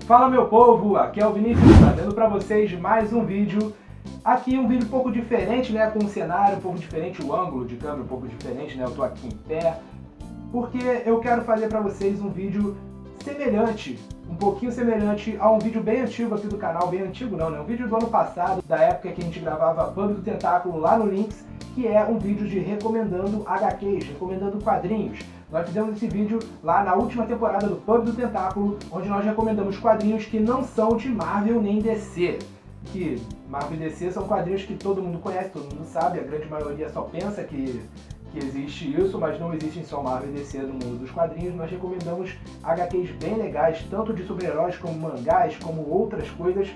Fala meu povo, aqui é o Vinícius, trazendo para vocês mais um vídeo. Aqui um vídeo um pouco diferente, né, com um cenário um pouco diferente, o ângulo de câmera um pouco diferente, né, eu tô aqui em pé, porque eu quero fazer para vocês um vídeo semelhante, um pouquinho semelhante a um vídeo bem antigo aqui do canal, bem antigo não, né, um vídeo do ano passado, da época que a gente gravava Pub do Tentáculo lá no Lynx, que é um vídeo de recomendando HQs, recomendando quadrinhos. Nós fizemos esse vídeo lá na última temporada do Pub do Tentáculo, onde nós recomendamos quadrinhos que não são de Marvel nem DC. Que Marvel e DC são quadrinhos que todo mundo conhece, todo mundo sabe, a grande maioria só pensa que existe isso, mas não existem só Marvel e DC no mundo dos quadrinhos. Nós recomendamos HQs bem legais, tanto de super-heróis como mangás, como outras coisas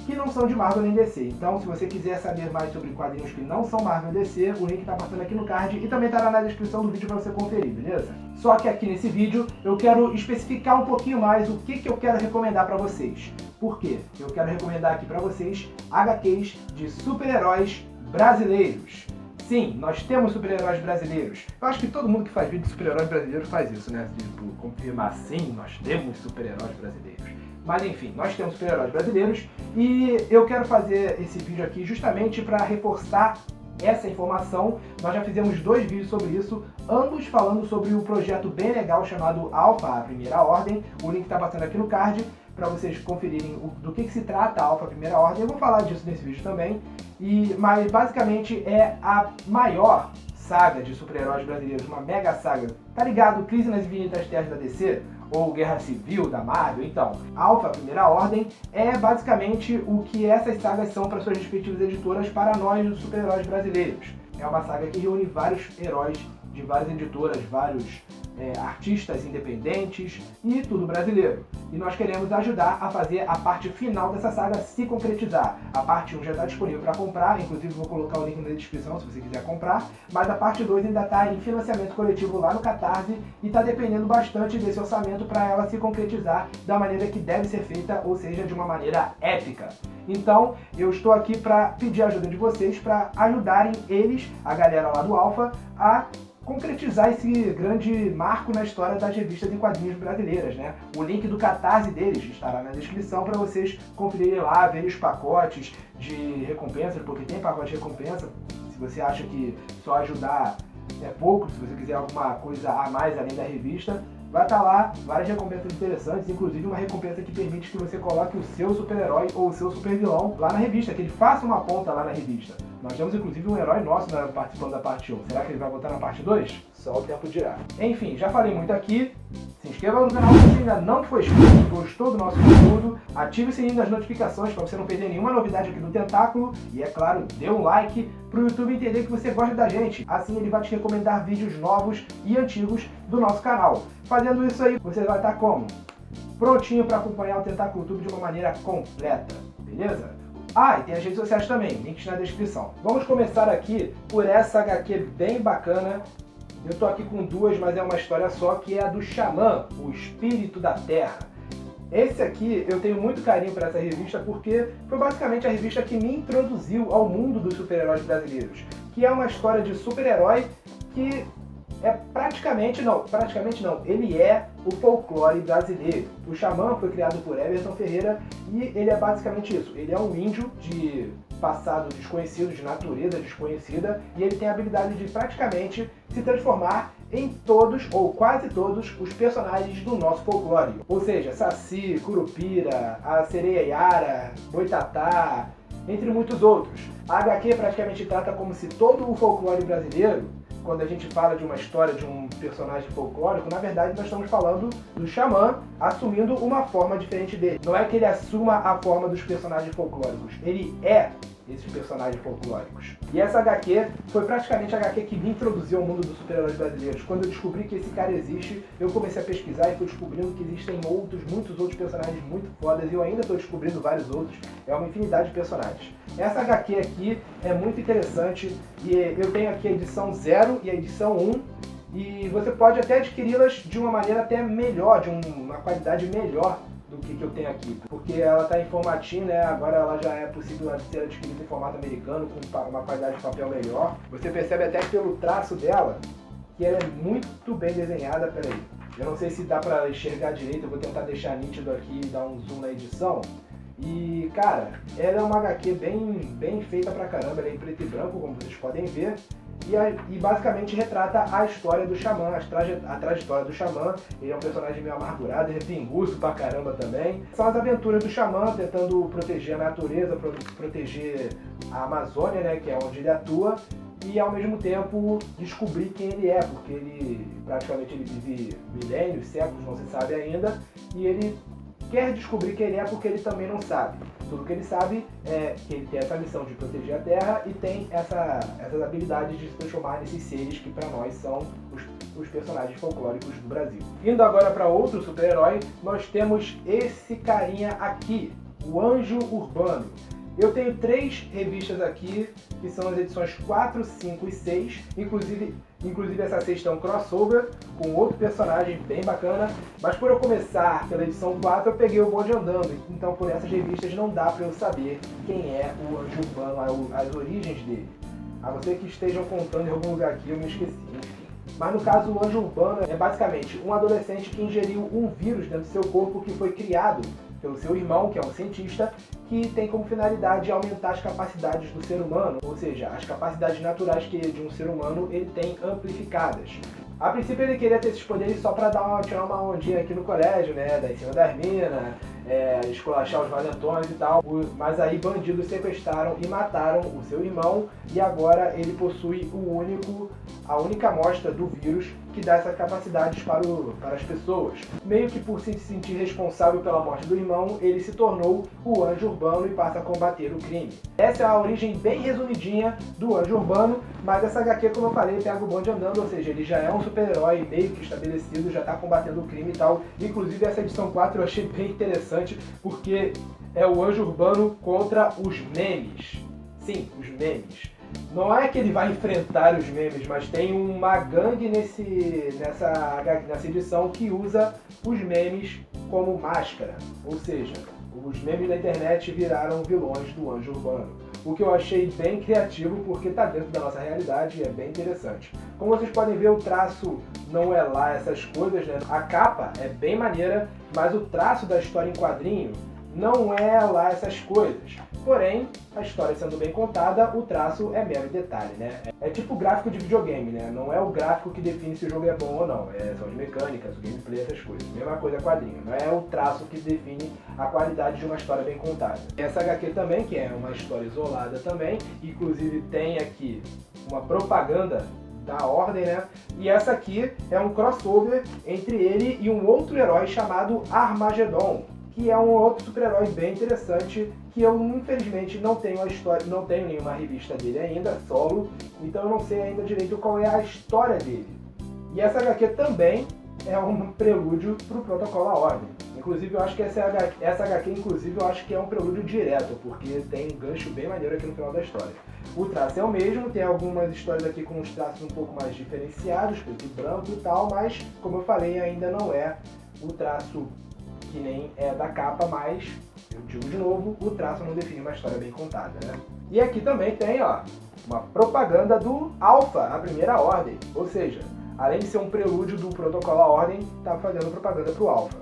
que não são de Marvel nem DC. Então, se você quiser saber mais sobre quadrinhos que não são Marvel e DC, o link tá passando aqui no card e também estará na descrição do vídeo para você conferir, beleza? Só que aqui nesse vídeo eu quero especificar um pouquinho mais o que eu quero recomendar para vocês. Por quê? Eu quero recomendar aqui para vocês HQs de super-heróis brasileiros. Sim, nós temos super-heróis brasileiros. Eu acho que todo mundo que faz vídeo de super-heróis brasileiros faz isso, né? Tipo, confirmar sim, nós temos super-heróis brasileiros. Mas enfim, nós temos super-heróis brasileiros e eu quero fazer esse vídeo aqui justamente para reforçar essa informação. Nós já fizemos 2 vídeos sobre isso, ambos falando sobre um projeto bem legal chamado Alpha, a Primeira Ordem. O link está passando aqui no card para vocês conferirem do que se trata a Alpha, a Primeira Ordem. Eu vou falar disso nesse vídeo também, mas basicamente é a maior saga de super-heróis brasileiros, uma mega saga. Tá ligado? Crise nas Infinitas Terras da DC? Ou Guerra Civil da Marvel? Então, Alpha, a Primeira Ordem, é basicamente o que essas sagas são para suas respectivas editoras para nós, os super-heróis brasileiros. É uma saga que reúne vários heróis de várias editoras, vários artistas independentes e tudo brasileiro. E nós queremos ajudar a fazer a parte final dessa saga se concretizar. A parte 1 já está disponível para comprar, inclusive vou colocar o link na descrição se você quiser comprar, mas a parte 2 ainda está em financiamento coletivo lá no Catarse e está dependendo bastante desse orçamento para ela se concretizar da maneira que deve ser feita, ou seja, de uma maneira épica. Então, eu estou aqui para pedir a ajuda de vocês para ajudarem eles, a galera lá do Alpha, a concretizar esse grande marco na história das revistas em quadrinhos brasileiras, né? O link do Catarse deles estará na descrição para vocês conferirem lá, verem os pacotes de recompensas, porque tem pacote de recompensa. Se você acha que só ajudar é pouco, se você quiser alguma coisa a mais além da revista, vai estar lá várias recompensas interessantes, inclusive uma recompensa que permite que você coloque o seu super-herói ou o seu super-vilão lá na revista, que ele faça uma ponta lá na revista. Nós temos inclusive um herói nosso participando da parte 1. Será que ele vai botar na parte 2? Só o tempo dirá. Enfim, já falei muito aqui. Se inscreva no canal se você ainda não for inscrito, gostou do nosso conteúdo, ative o sininho das notificações para você não perder nenhuma novidade aqui do Tentáculo e, é claro, dê um like para o YouTube entender que você gosta da gente. Assim ele vai te recomendar vídeos novos e antigos do nosso canal. Fazendo isso aí, você vai estar como? Prontinho para acompanhar o Tentáculo YouTube de uma maneira completa, beleza? Ah, e tem as redes sociais também, links na descrição. Vamos começar aqui por essa HQ bem bacana. Eu tô aqui com 2, mas é uma história só, que é a do Xamã, o Espírito da Terra. Esse aqui eu tenho muito carinho para essa revista porque foi basicamente a revista que me introduziu ao mundo dos super-heróis brasileiros, que é uma história de super-herói que é praticamente não, ele é o folclore brasileiro. O Xamã foi criado por Everton Ferreira e ele é basicamente isso. Ele é um índio de passado desconhecido, de natureza desconhecida, e ele tem a habilidade de praticamente se transformar em todos, ou quase todos, os personagens do nosso folclore. Ou seja, Saci, Curupira, a Sereia Yara, Boitatá, entre muitos outros. A HQ praticamente trata como se todo o folclore brasileiro, quando a gente fala de uma história de um personagem folclórico, na verdade nós estamos falando do Xamã assumindo uma forma diferente dele. Não é que ele assuma a forma dos personagens folclóricos, ele é esses personagens folclóricos. E essa HQ foi praticamente a HQ que me introduziu ao mundo dos super-heróis brasileiros. Quando eu descobri que esse cara existe, eu comecei a pesquisar e fui descobrindo que existem muitos outros personagens muito fodas, e eu ainda estou descobrindo vários outros. É uma infinidade de personagens. Essa HQ aqui é muito interessante e eu tenho aqui a edição 0 e a edição 1, e você pode até adquiri-las de uma maneira até melhor, de uma qualidade melhor do que eu tenho aqui, porque ela está em formatinho, né? Agora ela já é possível ser adquirida em formato americano com uma qualidade de papel melhor. Você percebe até pelo traço dela que ela é muito bem desenhada. Peraí, Eu não sei se dá pra enxergar direito, eu vou tentar deixar nítido aqui e dar um zoom na edição. E, cara, ela é uma HQ bem feita pra caramba, ela é em preto e branco, como vocês podem ver. E basicamente retrata a história do Xamã, a trajetória do Xamã. Ele é um personagem meio amargurado, ele é pinguço pra caramba também. São as aventuras do Xamã tentando proteger a natureza, proteger a Amazônia, né, que é onde ele atua. E ao mesmo tempo descobrir quem ele é, porque ele praticamente ele vive milênios, séculos, não se sabe ainda. E ele quer descobrir quem ele é porque ele também não sabe. Tudo que ele sabe é que ele tem essa missão de proteger a Terra e tem essas habilidades de se transformar nesses seres que para nós são os personagens folclóricos do Brasil. Indo agora para outro super-herói, nós temos esse carinha aqui, o Anjo Urbano. Eu tenho 3 revistas aqui, que são as edições 4, 5 e 6. Inclusive essa sexta é um crossover com outro personagem bem bacana. Mas por eu começar pela edição 4, eu peguei o bonde andando. Então por essas revistas não dá para eu saber quem é o Anjo Urbano, as origens dele. A não ser que estejam contando em algum lugar aqui, eu me esqueci. Enfim. Mas no caso, o Anjo Urbano é basicamente um adolescente que ingeriu um vírus dentro do seu corpo que foi criado pelo seu irmão, que é um cientista, que tem como finalidade aumentar as capacidades do ser humano, ou seja, as capacidades naturais de um ser humano ele tem amplificadas. A princípio ele queria ter esses poderes só pra tirar uma ondinha aqui no colégio, né, dar em cima das minas, esculachar os valentões e tal, mas aí bandidos sequestraram e mataram o seu irmão e agora ele possui a única amostra do vírus que dá essas capacidades para as pessoas. Meio que por se sentir responsável pela morte do irmão, ele se tornou o Anjo Urbano e passa a combater o crime. Essa é a origem bem resumidinha do Anjo Urbano, mas essa HQ, como eu falei, pega o bonde andando, ou seja, ele já é um super-herói meio que estabelecido, já está combatendo o crime e tal. Inclusive essa edição 4 eu achei bem interessante, porque é o Anjo Urbano contra os memes. Sim, os memes. Não é que ele vai enfrentar os memes, mas tem uma gangue nessa edição que usa os memes como máscara. Ou seja, os memes da internet viraram vilões do Anjo Urbano. O que eu achei bem criativo, porque está dentro da nossa realidade e é bem interessante. Como vocês podem ver, o traço não é lá essas coisas, né? A capa é bem maneira, mas o traço da história em quadrinho não é lá essas coisas. Porém, a história sendo bem contada, o traço é mero detalhe, né? É tipo gráfico de videogame, né? Não é o gráfico que define se o jogo é bom ou não. São as mecânicas, o gameplay, essas coisas. Mesma coisa quadrinho. Não é o traço que define a qualidade de uma história bem contada. Essa HQ também, que é uma história isolada também, inclusive tem aqui uma propaganda da Ordem, né? E essa aqui é um crossover entre ele e um outro herói chamado Armagedon, que é um outro super-herói bem interessante, que eu infelizmente não tenho nenhuma revista dele ainda, solo, então eu não sei ainda direito qual é a história dele. E essa HQ também é um prelúdio para o Protocolo à Ordem. Inclusive eu acho que essa HQ inclusive eu acho que é um prelúdio direto, porque tem um gancho bem maneiro aqui no final da história. O traço é o mesmo, tem algumas histórias aqui com os traços um pouco mais diferenciados, preto e branco e tal, mas como eu falei, ainda não é o traço que nem é da capa, mas, eu digo de novo, o traço não define uma história bem contada, né? E aqui também tem, ó, uma propaganda do Alpha, a Primeira Ordem, ou seja, além de ser um prelúdio do Protocolo à Ordem, tá fazendo propaganda pro Alpha.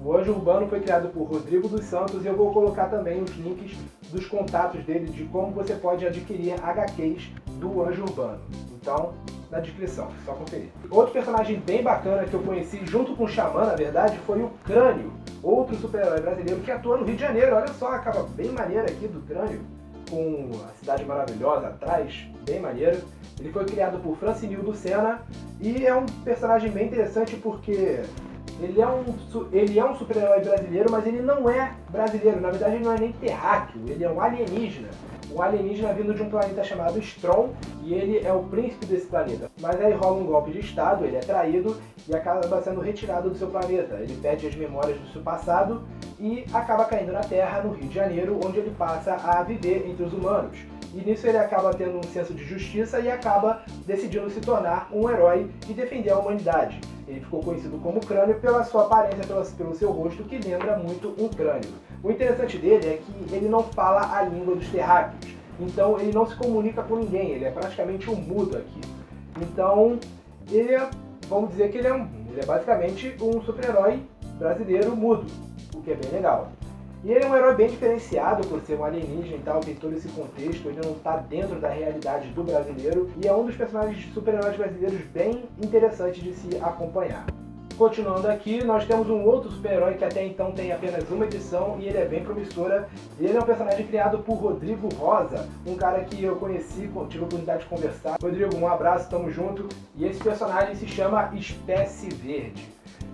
O Anjo Urbano foi criado por Rodrigo dos Santos e eu vou colocar também os links dos contatos dele de como você pode adquirir HQs do Anjo Urbano. Então, na descrição, só conferir. Outro personagem bem bacana que eu conheci junto com o Xamã, na verdade, foi o Crânio, outro super-herói brasileiro que atua no Rio de Janeiro. Olha só a capa bem maneira aqui do Crânio, com a cidade maravilhosa atrás, bem maneiro. Ele foi criado por Francinildo Senna e é um personagem bem interessante porque ele é um super-herói brasileiro, mas ele não é brasileiro. Na verdade, ele não é nem terráqueo, ele é um alienígena. Um alienígena vindo de um planeta chamado Strong, e ele é o príncipe desse planeta. Mas aí rola um golpe de estado, ele é traído e acaba sendo retirado do seu planeta. Ele perde as memórias do seu passado e acaba caindo na Terra, no Rio de Janeiro, onde ele passa a viver entre os humanos. E nisso ele acaba tendo um senso de justiça e acaba decidindo se tornar um herói e defender a humanidade. Ele ficou conhecido como Crânio pela sua aparência, pelo seu rosto, que lembra muito um crânio. O interessante dele é que ele não fala a língua dos terráqueos, então ele não se comunica com ninguém, ele é praticamente um mudo aqui. Então, vamos dizer que ele é um Ele é basicamente um super-herói brasileiro mudo, o que é bem legal. E ele é um herói bem diferenciado por ser um alienígena e tal, tem todo esse contexto, ele não está dentro da realidade do brasileiro, e é um dos personagens de super-heróis brasileiros bem interessante de se acompanhar. Continuando aqui, nós temos um outro super-herói que até então tem apenas uma edição e ele é bem promissora. Ele é um personagem criado por Rodrigo Rosa, um cara que eu conheci, tive a oportunidade de conversar. Rodrigo, um abraço, tamo junto. E esse personagem se chama Espécie Verde.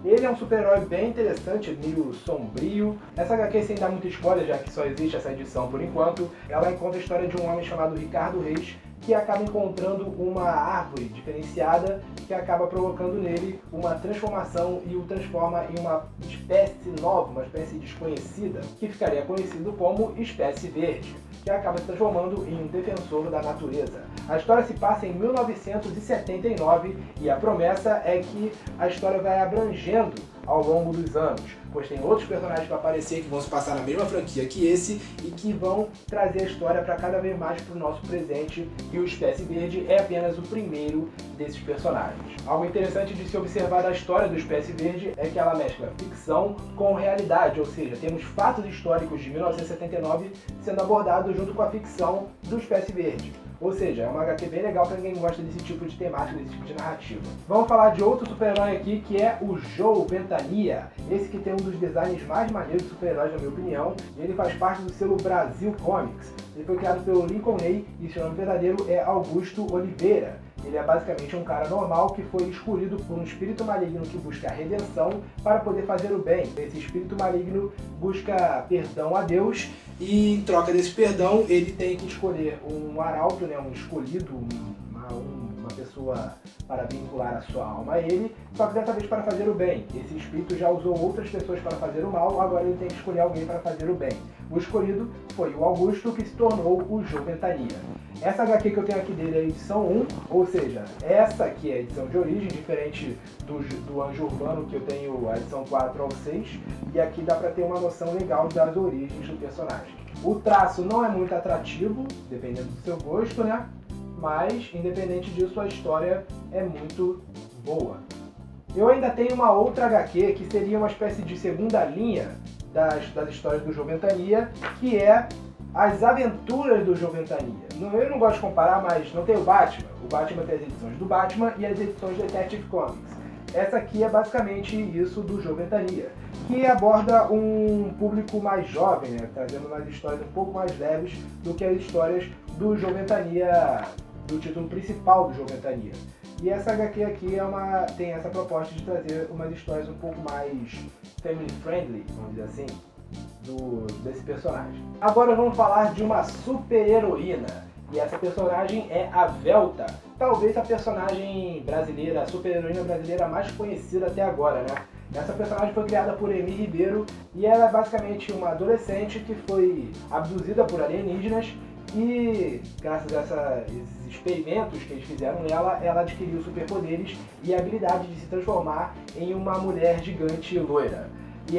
Ele é um super-herói bem interessante, meio sombrio. Essa HQ, sem dar muito spoiler, já que só existe essa edição por enquanto, ela conta a história de um homem chamado Ricardo Reis, que acaba encontrando uma árvore diferenciada que acaba provocando nele uma transformação e o transforma em uma espécie nova, uma espécie desconhecida, que ficaria conhecido como Espécie Verde, que acaba se transformando em um defensor da natureza. A história se passa em 1979 e a promessa é que a história vai abrangendo ao longo dos anos, pois tem outros personagens para aparecer que vão se passar na mesma franquia que esse e que vão trazer a história para cada vez mais para o nosso presente, e o Espécie Verde é apenas o primeiro desses personagens. Algo interessante de se observar da história do Espécie Verde é que ela mescla ficção com realidade, ou seja, temos fatos históricos de 1979 sendo abordados junto com a ficção do Espécie Verde. Ou seja, é uma HQ bem legal para quem gosta desse tipo de temática, desse tipo de narrativa. Vamos falar de outro super-herói aqui, que é o Joe Ventania. Esse que tem um dos designs mais maneiros de super-heróis, na minha opinião. Ele faz parte do selo Brasil Comics. Ele foi criado pelo Lincoln Ney e seu nome verdadeiro é Augusto Oliveira. Ele é basicamente um cara normal que foi escolhido por um espírito maligno que busca a redenção para poder fazer o bem. Esse espírito maligno busca perdão a Deus e, em troca desse perdão, ele tem que escolher um arauto, né, um escolhido, uma pessoa para vincular a sua alma a ele, só que dessa vez para fazer o bem. Esse espírito já usou outras pessoas para fazer o mal, agora ele tem que escolher alguém para fazer o bem. O escolhido foi o Augusto, que se tornou o Joe Ventania. Essa HQ que eu tenho aqui dele é a edição 1, ou seja, essa aqui é a edição de origem, diferente do Anjo Urbano, que eu tenho a edição 4 ao 6, e aqui dá para ter uma noção legal das origens do personagem. O traço não é muito atrativo, dependendo do seu gosto, né? Mas, independente disso, a história é muito boa. Eu ainda tenho uma outra HQ, que seria uma espécie de segunda linha das histórias do Joe Ventania, que é As Aventuras do Joe Ventania. Eu não gosto de comparar, mas não tem o Batman. O Batman tem as edições do Batman e as edições de Detective Comics. Essa aqui é basicamente isso do Joe Ventania, que aborda um público mais jovem, né, trazendo umas histórias um pouco mais leves do que as histórias do Joe Ventania, do título principal do Joe Ventania. E essa HQ aqui tem essa proposta de trazer umas histórias um pouco mais family friendly, vamos dizer assim, desse personagem. Agora vamos falar de uma super-heroína. E essa personagem é a Velta. Talvez a personagem brasileira, a super-heroína brasileira mais conhecida até agora, né? Essa personagem foi criada por Emi Ribeiro e ela é basicamente uma adolescente que foi abduzida por alienígenas e, graças a esses experimentos que eles fizeram nela, ela adquiriu superpoderes e a habilidade de se transformar em uma mulher gigante loira. E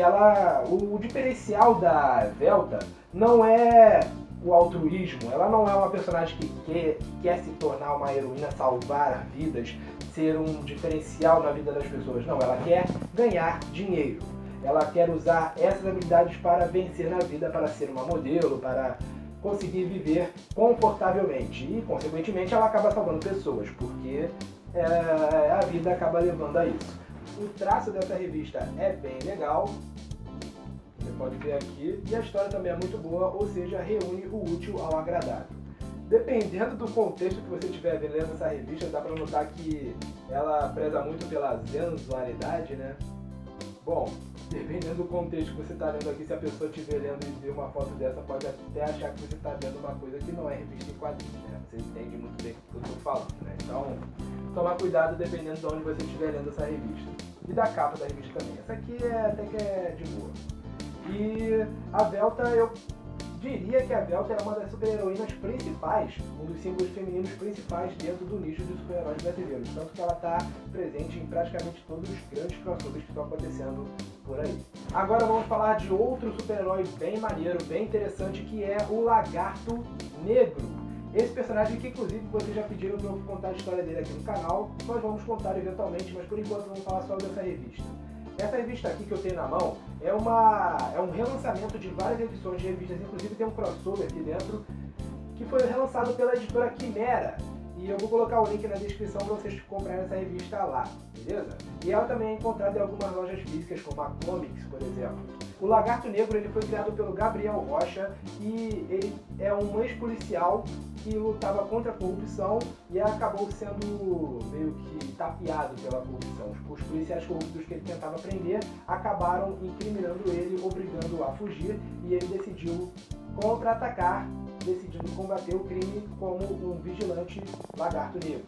o diferencial da Velta não é o altruísmo, ela não é uma personagem que quer se tornar uma heroína, salvar vidas, ser um diferencial na vida das pessoas. Não, ela quer ganhar dinheiro. Ela quer usar essas habilidades para vencer na vida, para ser uma modelo, para conseguir viver confortavelmente. E, consequentemente, ela acaba salvando pessoas, porque a vida acaba levando a isso. O traço dessa revista é bem legal, você pode ver aqui, e a história também é muito boa, ou seja, reúne o útil ao agradável. Dependendo do contexto que você estiver lendo essa revista, dá para notar que ela preza muito pela sensualidade, né? Bom, dependendo do contexto que você está lendo aqui, se a pessoa estiver lendo e ver uma foto dessa, pode até achar que você está lendo uma coisa que não é revista em quadrinhos, né? Você entende muito bem o que eu estou falando, né? Então, tomar cuidado dependendo de onde você estiver lendo essa revista. E da capa da revista também. Essa aqui até que é de boa. E a Velta, eu diria que a Velta é uma das super-heroínas principais, um dos símbolos femininos principais dentro do nicho de super-heróis brasileiros. Tanto que ela está presente em praticamente todos os grandes crossovers que estão acontecendo por aí. Agora vamos falar de outro super-herói bem maneiro, bem interessante, que é o Lagarto Negro. Esse personagem que inclusive vocês já pediram para eu contar a história dele aqui no canal, nós vamos contar eventualmente, mas por enquanto vamos falar só dessa revista. Essa revista aqui que eu tenho na mão é um relançamento de várias edições de revistas, inclusive tem um crossover aqui dentro, que foi relançado pela editora Quimera. E eu vou colocar o link na descrição para vocês comprarem essa revista lá, beleza? E ela também é encontrada em algumas lojas físicas, como a Comics, por exemplo. O Lagarto Negro ele foi criado pelo Gabriel Rocha e ele é um ex-policial que lutava contra a corrupção e acabou sendo meio que tapeado pela corrupção. Os policiais corruptos que ele tentava prender acabaram incriminando ele, obrigando-o a fugir, e ele decidiu contra-atacar, decidindo combater o crime como um vigilante lagarto negro.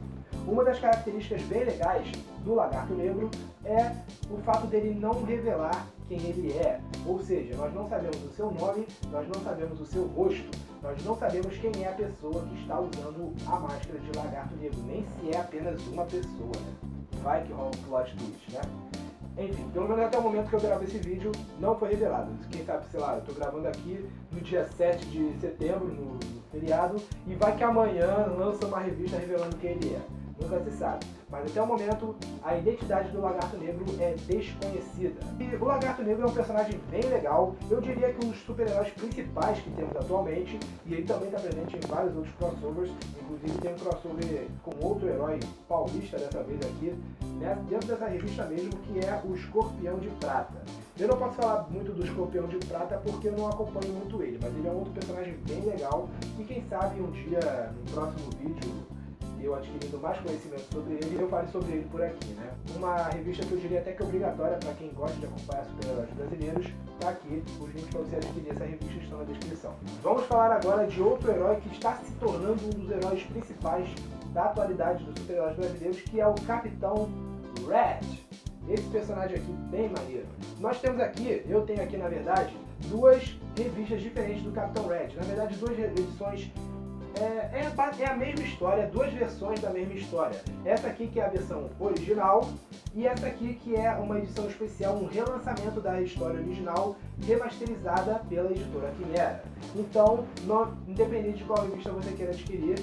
Uma das características bem legais do Lagarto Negro é o fato dele não revelar quem ele é. Ou seja, nós não sabemos o seu nome, nós não sabemos o seu rosto, nós não sabemos quem é a pessoa que está usando a máscara de Lagarto Negro, nem se é apenas uma pessoa, né? Vai que rola um plot twist, né? Enfim, pelo menos até o momento que eu gravo esse vídeo, não foi revelado. Quem sabe, sei lá, eu tô gravando aqui no dia 7 de setembro, no feriado, e vai que amanhã lança uma revista revelando quem ele é. Nunca se sabe. Mas até o momento, a identidade do Lagarto Negro é desconhecida. E o Lagarto Negro é um personagem bem legal. Eu diria que um dos super-heróis principais que temos atualmente. E ele também está presente em vários outros crossovers. Inclusive tem um crossover com outro herói paulista dessa vez aqui, né, dentro dessa revista mesmo, que é o Escorpião de Prata. Eu não posso falar muito do Escorpião de Prata porque eu não acompanho muito ele. Mas ele é um outro personagem bem legal. E quem sabe um dia, no próximo vídeo, eu adquirindo mais conhecimento sobre ele, eu falo sobre ele por aqui, né? Uma revista que eu diria até que é obrigatória para quem gosta de acompanhar super-heróis brasileiros, tá aqui, os links para você adquirir essa revista estão na descrição. Vamos falar agora de outro herói que está se tornando um dos heróis principais da atualidade dos super-heróis brasileiros, que é o Capitão Red. Esse personagem aqui bem maneiro. Nós temos aqui, eu tenho aqui na verdade, duas revistas diferentes do Capitão Red. Na verdade, duas edições. É a mesma história, duas versões da mesma história. Essa aqui que é a versão original e essa aqui que é uma edição especial, um relançamento da história original remasterizada pela editora Quimera. Então, independente de qual revista você queira adquirir,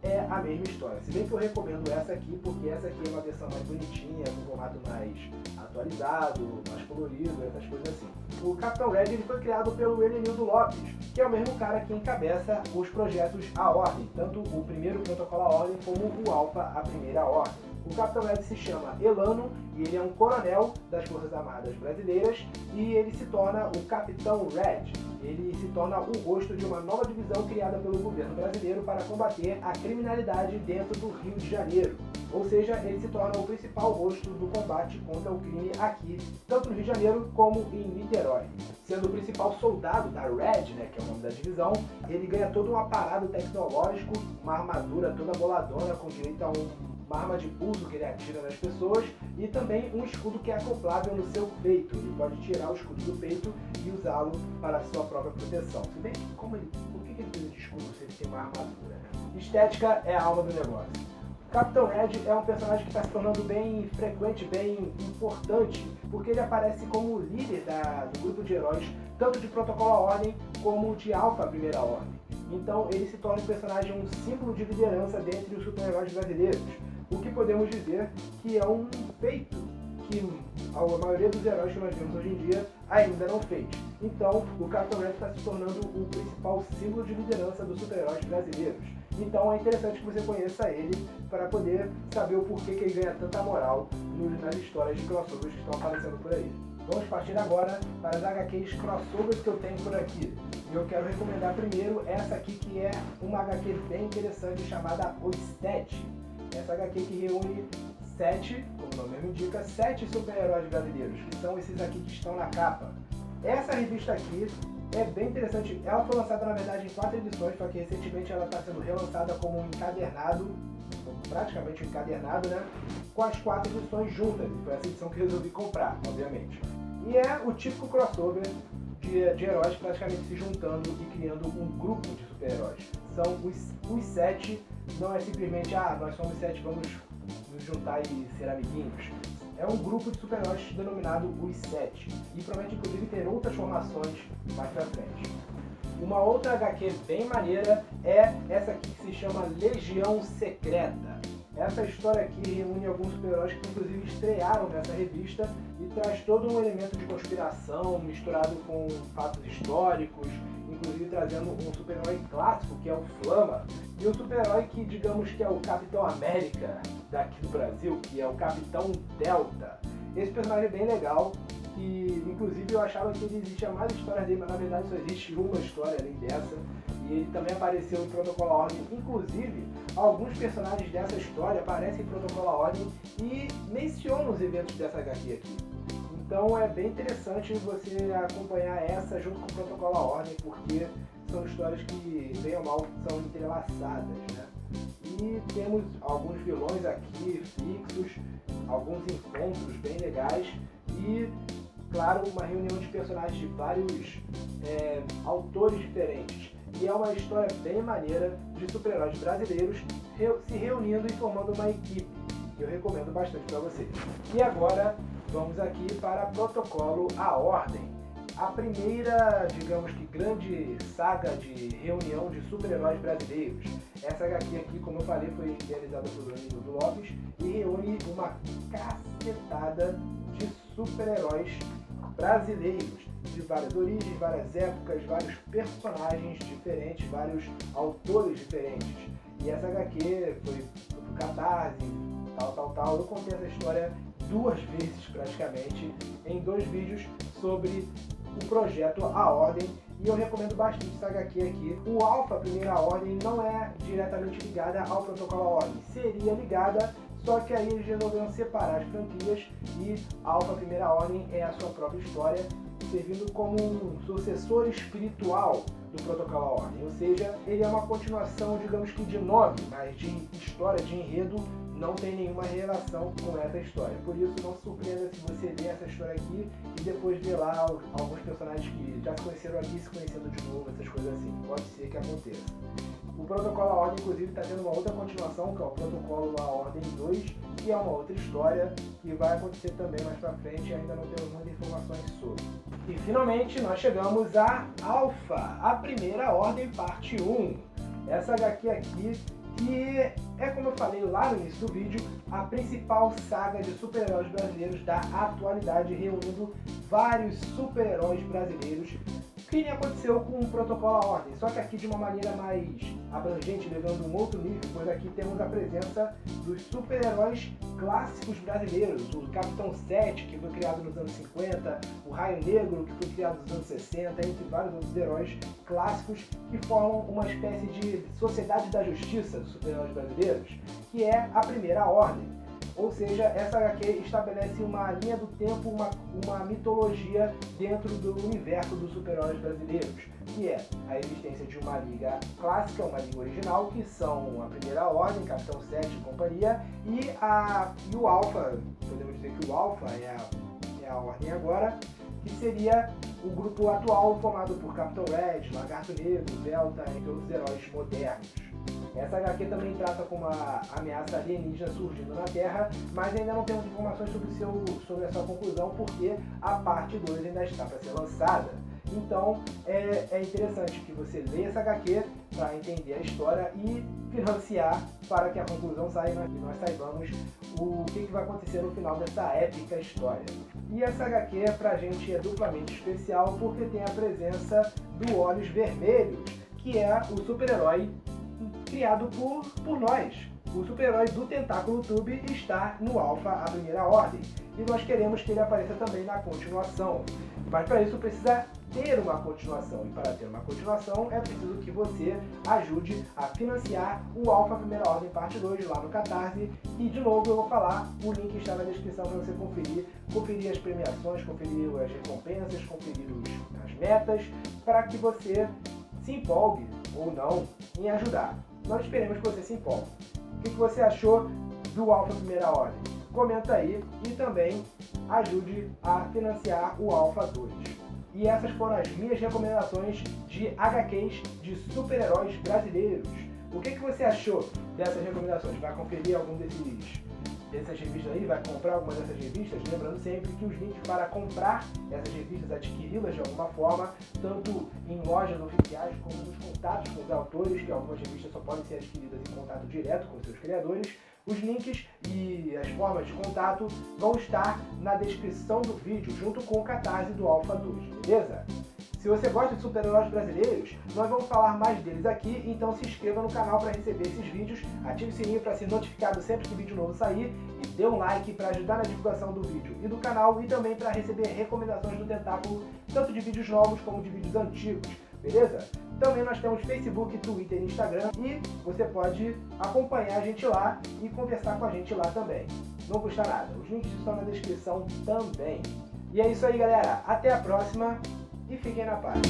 é a mesma história. Se bem que eu recomendo essa aqui, porque essa aqui é uma versão mais bonitinha, com formato mais atualizado, mais colorido, essas coisas assim. O Capitão Red ele foi criado pelo Elenildo Lopes, que é o mesmo cara que encabeça os projetos A Ordem, tanto o primeiro protocolo A Ordem como o Alpha, a primeira Ordem. O Capitão Red se chama Elano e ele é um coronel das Forças Armadas Brasileiras e ele se torna o Capitão Red. Ele se torna o rosto de uma nova divisão criada pelo governo brasileiro para combater a criminalidade dentro do Rio de Janeiro. Ou seja, ele se torna o principal rosto do combate contra o crime aqui, tanto no Rio de Janeiro como em Niterói. Sendo o principal soldado da Red, né, que é o nome da divisão, ele ganha todo um aparato tecnológico, uma armadura toda boladona com direito a uma arma de pulso que ele atira nas pessoas e também um escudo que é acoplável no seu peito. Ele pode tirar o escudo do peito e usá-lo para a sua própria proteção. Se bem que, por que ele precisa de escudo se ele tem uma armadura? Né? Estética é a alma do negócio. Capitão Red é um personagem que está se tornando bem frequente, bem importante, porque ele aparece como líder do grupo de heróis, tanto de Protocolo A Ordem como de Alpha, a primeira Ordem. Então ele se torna um personagem, um símbolo de liderança dentre os super-heróis brasileiros. O que podemos dizer que é um feito que a maioria dos heróis que nós vemos hoje em dia ainda não fez. Então, o Capitão Red está se tornando o principal símbolo de liderança dos super-heróis brasileiros. Então é interessante que você conheça ele para poder saber o porquê que ele ganha tanta moral nas histórias de crossovers que estão aparecendo por aí. Vamos partir agora para as HQs crossovers que eu tenho por aqui. E eu quero recomendar primeiro essa aqui, que é uma HQ bem interessante chamada Os Sete. Essa HQ que reúne 7, como o nome mesmo indica, 7 super-heróis brasileiros, que são esses aqui que estão na capa. Essa revista aqui é bem interessante. Ela foi lançada, na verdade, em 4 edições, só que recentemente ela está sendo relançada como um encadernado, praticamente um encadernado, né? Com as 4 edições juntas. E foi essa edição que eu resolvi comprar, obviamente. E é o típico crossover de heróis praticamente se juntando e criando um grupo de super-heróis. São os 7, não é simplesmente, nós somos 7, vamos nos juntar e ser amiguinhos. é um grupo de super-heróis denominado Os Sete, e promete inclusive ter outras formações mais pra frente. Uma outra HQ bem maneira é essa aqui que se chama Legião Secreta. Essa história aqui reúne alguns super-heróis que inclusive estrearam nessa revista e traz todo um elemento de conspiração misturado com fatos históricos, inclusive trazendo um super-herói clássico que é o Flama, e um super-herói que digamos que é o Capitão América daqui do Brasil, que é o Capitão Delta. Esse personagem é bem legal, e inclusive eu achava que existia mais histórias dele, mas na verdade só existe uma história além dessa, e ele também apareceu em Protocolo Ordem. Inclusive, alguns personagens dessa história aparecem em Protocolo Ordem e mencionam os eventos dessa HQ aqui. Então é bem interessante você acompanhar essa junto com o Protocolo Ordem, porque são histórias que, bem ou mal, são entrelaçadas, né? E temos alguns vilões aqui fixos, alguns encontros bem legais e, claro, uma reunião de personagens de vários autores diferentes. E é uma história bem maneira de super-heróis brasileiros se reunindo e formando uma equipe, que eu recomendo bastante para vocês. E agora vamos aqui para Protocolo A Ordem, a primeira, digamos que, grande saga de reunião de super-heróis brasileiros. Essa HQ aqui, como eu falei, foi realizada por Nildo Lopes e reúne uma cacetada de super-heróis brasileiros, de várias origens, várias épocas, vários personagens diferentes, vários autores diferentes. E essa HQ foi pro Catarse, tal. Eu contei essa história 2 vezes praticamente, em 2 vídeos sobre o projeto A Ordem, e eu recomendo bastante essa HQ aqui. O Alpha Primeira Ordem não é diretamente ligada ao Protocolo A Ordem, seria ligada, só que aí eles resolveram separar as franquias e Alpha Primeira Ordem é a sua própria história, servindo como um sucessor espiritual do Protocolo A Ordem, ou seja, ele é uma continuação, digamos que de nome, mas de história, de enredo, não tem nenhuma relação com essa história. Por isso, não se surpreenda se você ler essa história aqui e depois ver lá alguns personagens que já se conheceram aqui se conhecendo de novo, essas coisas assim. Pode ser que aconteça. O Protocolo A Ordem, inclusive, está tendo uma outra continuação, que é o Protocolo A Ordem 2, que é uma outra história que vai acontecer também mais pra frente e ainda não temos muitas informações sobre. E finalmente nós chegamos a Alpha, a Primeira Ordem Parte 1. Essa HQ aqui, que é, como eu falei lá no início do vídeo, a principal saga de super-heróis brasileiros da atualidade, reunindo vários super-heróis brasileiros, que nem aconteceu com o Protocolo A Ordem, só que aqui de uma maneira mais abrangente, levando um outro nível, pois aqui temos a presença dos super-heróis clássicos brasileiros, o Capitão 7, que foi criado nos anos 50, o Raio Negro, que foi criado nos anos 60, entre vários outros heróis clássicos que formam uma espécie de sociedade da justiça dos super-heróis brasileiros, que é a Primeira Ordem. Ou seja, essa HQ estabelece uma linha do tempo, uma mitologia dentro do universo dos super-heróis brasileiros, que é a existência de uma liga clássica, uma liga original, que são a Primeira Ordem, Capitão 7 e companhia, e o Alpha, podemos dizer que o Alpha é a Ordem agora, que seria o grupo atual formado por Capitão Red, Lagarto Negro, Delta, entre outros heróis modernos. Essa HQ também trata com uma ameaça alienígena surgindo na Terra, mas ainda não temos informações sobre a sua conclusão, porque a parte 2 ainda está para ser lançada. Então é interessante que você leia essa HQ para entender a história e financiar para que a conclusão saia e nós saibamos o que vai acontecer no final dessa épica história. E essa HQ pra gente é duplamente especial porque tem a presença do Olhos Vermelhos, que é o super-herói criado por nós. O super-herói do Tentáculo Tube está no Alpha, a Primeira Ordem, e nós queremos que ele apareça também na continuação. Mas para isso precisa ter uma continuação, e para ter uma continuação é preciso que você ajude a financiar o Alpha Primeira Ordem Parte 2 lá no Catarse, e de novo eu vou falar, o link está na descrição para você conferir as premiações, conferir as recompensas, conferir as metas, para que você se empolgue ou não em ajudar. Nós esperemos que você se empolgue. O que você achou do Alpha Primeira Ordem? Comenta aí e também ajude a financiar o Alpha 2. E essas foram as minhas recomendações de HQs de super-heróis brasileiros. O que você achou dessas recomendações? Vai conferir algum dessas revistas aí, vai comprar alguma dessas revistas, lembrando sempre que os links para comprar essas revistas, adquiri-las de alguma forma, tanto em lojas oficiais como nos contatos com os autores, que algumas revistas só podem ser adquiridas em contato direto com seus criadores. Os links e as formas de contato vão estar na descrição do vídeo, junto com o Catarse do Alpha 2, beleza? Se você gosta de super-heróis brasileiros, nós vamos falar mais deles aqui, então se inscreva no canal para receber esses vídeos, ative o sininho para ser notificado sempre que vídeo novo sair e dê um like para ajudar na divulgação do vídeo e do canal e também para receber recomendações do Tentáculo, tanto de vídeos novos como de vídeos antigos, beleza? Também nós temos Facebook, Twitter e Instagram e você pode acompanhar a gente lá e conversar com a gente lá também. Não custa nada, os links estão na descrição também. E é isso aí, galera, até a próxima! E fiquem na paz.